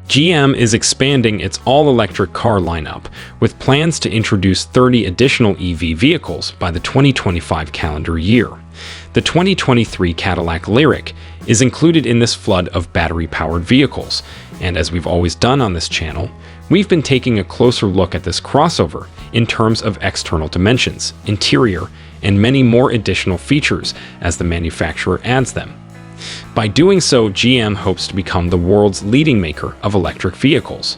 GM is expanding its all-electric car lineup, with plans to introduce 30 additional EV vehicles by the 2025 calendar year. The 2023 Cadillac Lyriq is included in this flood of battery-powered vehicles, and as we've always done on this channel, we've been taking a closer look at this crossover in terms of external dimensions, interior, and many more additional features as the manufacturer adds them. By doing so, GM hopes to become the world's leading maker of electric vehicles.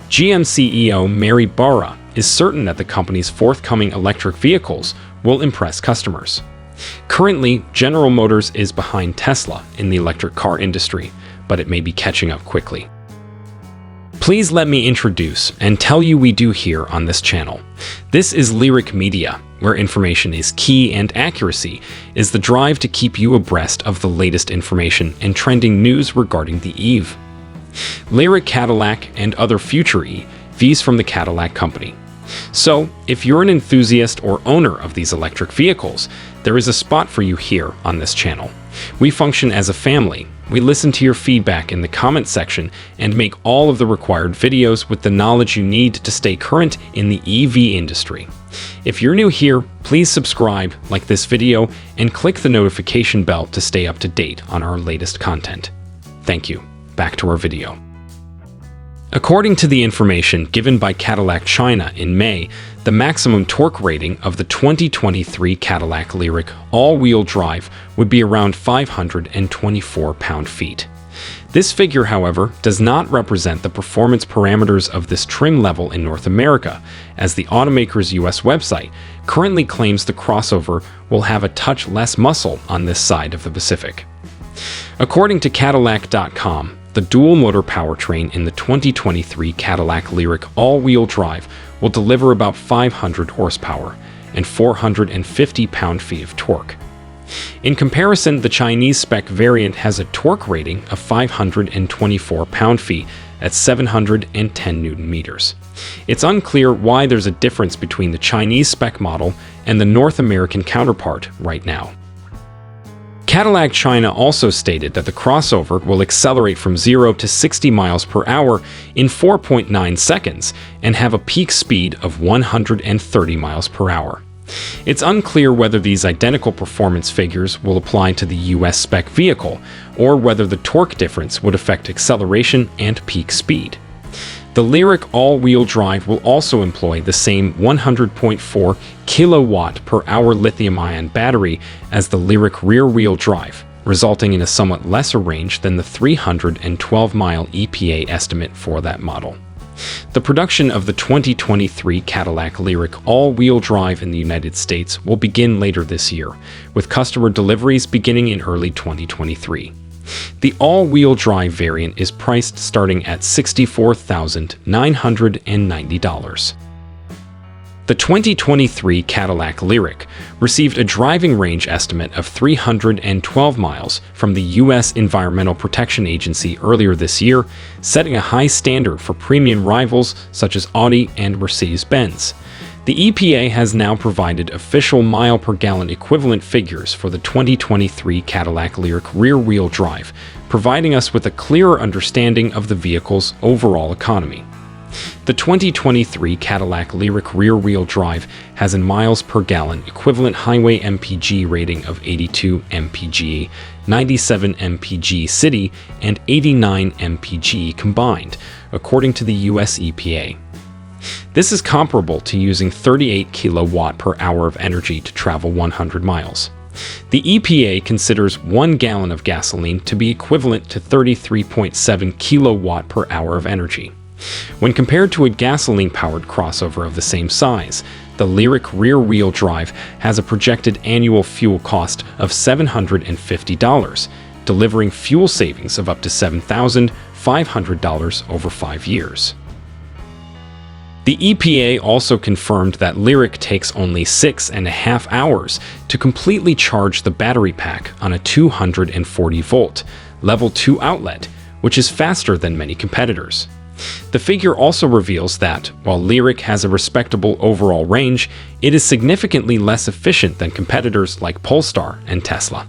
GM CEO Mary Barra is certain that the company's forthcoming electric vehicles will impress customers. Currently, General Motors is behind Tesla in the electric car industry, but it may be catching up quickly. Please let me introduce and tell you we do here on this channel. This is Lyriq Media, where information is key and accuracy is the drive to keep you abreast of the latest information and trending news regarding the EV. Lyriq Cadillac and other future EVs from the Cadillac company. So, if you're an enthusiast or owner of these electric vehicles, there is a spot for you here on this channel. We function as a family. We listen to your feedback in the comment section and make all of the required videos with the knowledge you need to stay current in the EV industry. If you're new here, please subscribe, like this video, and click the notification bell to stay up to date on our latest content. Thank you. Back to our video. According to the information given by Cadillac China in May, the maximum torque rating of the 2023 Cadillac Lyriq all-wheel drive would be around 524 pound-feet. This figure, however, does not represent the performance parameters of this trim level in North America, as the automaker's US website currently claims the crossover will have a touch less muscle on this side of the Pacific. According to Cadillac.com, the dual-motor powertrain in the 2023 Cadillac Lyriq all-wheel drive will deliver about 500 horsepower and 450 pound-feet of torque. In comparison, the Chinese spec variant has a torque rating of 524 pound-feet at 710 Newton-meters. It's unclear why there's a difference between the Chinese spec model and the North American counterpart right now. Cadillac China also stated that the crossover will accelerate from 0 to 60 miles per hour in 4.9 seconds and have a peak speed of 130 miles per hour. It's unclear whether these identical performance figures will apply to the US spec vehicle, or whether the torque difference would affect acceleration and peak speed. The Lyriq all-wheel drive will also employ the same 100.4 kilowatt-per-hour lithium-ion battery as the Lyriq rear-wheel drive, resulting in a somewhat lesser range than the 312-mile EPA estimate for that model. The production of the 2023 Cadillac Lyriq all-wheel drive in the United States will begin later this year, with customer deliveries beginning in early 2023. The all-wheel drive variant is priced starting at $64,990. The 2023 Cadillac Lyriq received a driving range estimate of 312 miles from the U.S. Environmental Protection Agency earlier this year, setting a high standard for premium rivals such as Audi and Mercedes-Benz. The EPA has now provided official mile-per-gallon equivalent figures for the 2023 Cadillac Lyriq rear-wheel drive, providing us with a clearer understanding of the vehicle's overall economy. The 2023 Cadillac Lyriq rear-wheel drive has a miles-per-gallon equivalent highway MPG rating of 82 mpg, 97 mpg city, and 89 mpg combined, according to the US EPA. This is comparable to using 38 kilowatt per hour of energy to travel 100 miles. The EPA considers 1 gallon of gasoline to be equivalent to 33.7 kilowatt per hour of energy. When compared to a gasoline-powered crossover of the same size, the Lyriq rear-wheel drive has a projected annual fuel cost of $750, delivering fuel savings of up to $7,500 over 5 years. The EPA also confirmed that Lyriq takes only 6.5 hours to completely charge the battery pack on a 240-volt Level 2 outlet, which is faster than many competitors. The figure also reveals that, while Lyriq has a respectable overall range, it is significantly less efficient than competitors like Polestar and Tesla.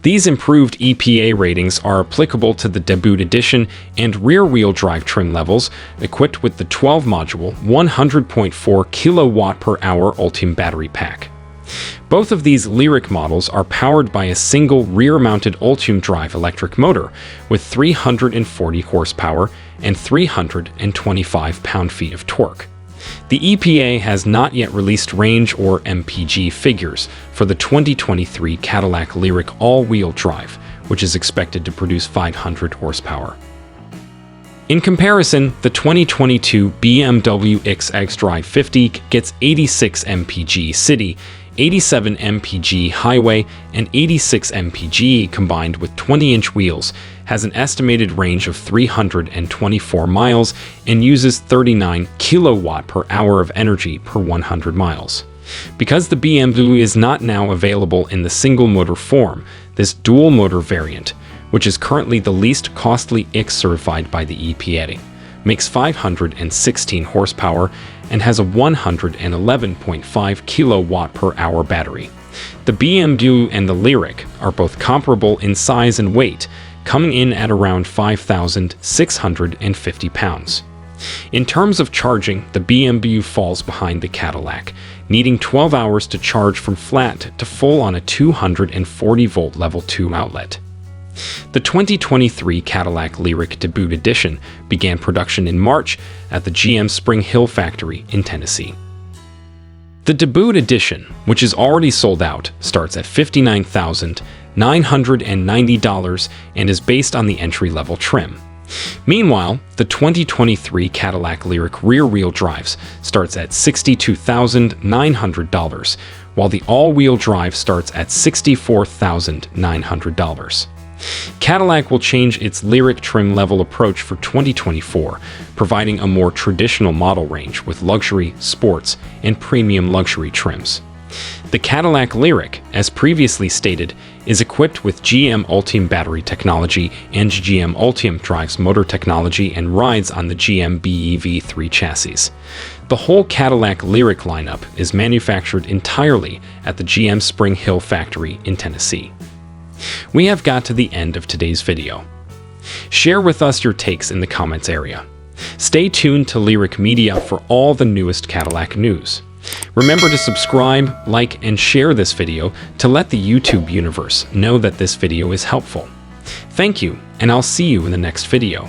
These improved EPA ratings are applicable to the debut edition and rear-wheel drive trim levels, equipped with the 12-module 100.4 kilowatt-per-hour Ultium battery pack. Both of these Lyriq models are powered by a single rear-mounted Ultium drive electric motor with 340 horsepower and 325 pound-feet of torque. The EPA has not yet released range or MPG figures for the 2023 Cadillac Lyriq all-wheel drive, which is expected to produce 500 horsepower. In comparison, the 2022 BMW X-Drive 50 gets 86 mpg city, 87 mpg highway, and 86 mpg combined with 20-inch wheels, has an estimated range of 324 miles, and uses 39 kilowatt per hour of energy per 100 miles. Because the BMW is not now available in the single-motor form, this dual-motor variant, which is currently the least costly X certified by the EPA, makes 516 horsepower and has a 111.5 kilowatt per hour battery. The BMW and the Lyriq are both comparable in size and weight, coming in at around 5,650 pounds. In terms of charging, the BMW falls behind the Cadillac, needing 12 hours to charge from flat to full on a 240-volt Level 2 outlet. The 2023 Cadillac Lyriq Debut Edition began production in March at the GM Spring Hill factory in Tennessee. The Debut Edition, which is already sold out, starts at $59,990 and is based on the entry-level trim. Meanwhile, the 2023 Cadillac Lyriq rear-wheel drives starts at $62,900, while the all-wheel drive starts at $64,900. Cadillac will change its Lyriq trim level approach for 2024, providing a more traditional model range with luxury, sports, and premium luxury trims. The Cadillac Lyriq, as previously stated, is equipped with GM Ultium battery technology and GM Ultium drives motor technology and rides on the GM BEV3 chassis. The whole Cadillac Lyriq lineup is manufactured entirely at the GM Spring Hill factory in Tennessee. We have got to the end of today's video. Share with us your takes in the comments area. Stay tuned to Lyriq Media for all the newest Cadillac news. Remember to subscribe, like, and share this video to let the YouTube universe know that this video is helpful. Thank you, and I'll see you in the next video.